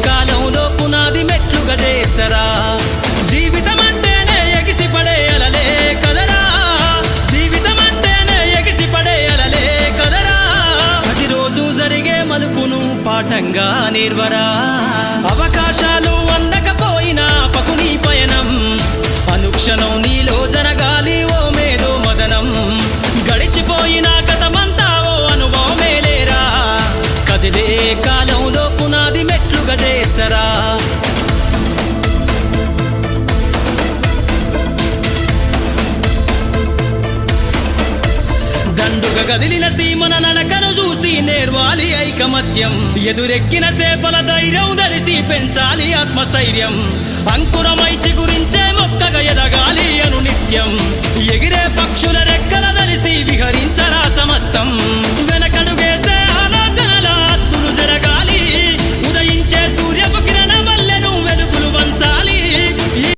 కాలంలో పునాది మెట్లుగా చేర్చరా జీవితం అంటేనే ఎగిసిపడే అలలే కదరా జీవితం అంటేనే ఎగిసిపడే అలలే కదరా ప్రతిరోజు జరిగే మలుపును పాఠంగా నిర్వరా అవకాశాలు అందకపోయినా పకుని పయనం అనుక్షణం నీలో జరగాలి ఓ మేధో మదనం గడిచిపోయిన గతమంతా ఓ అనుభవమే లేరా కదిలే కాలంలో పునాది మెట్లుగా చేర్చరా దండుగ గదిలిన సీమన నడకను చూసి నేర్వాలి ఐకమత్యం ఎదురెక్కిన సేపల ధైర్యం ధరిసి పెంచాలి ఆత్మస్థైర్యం అంకురమై చిగురు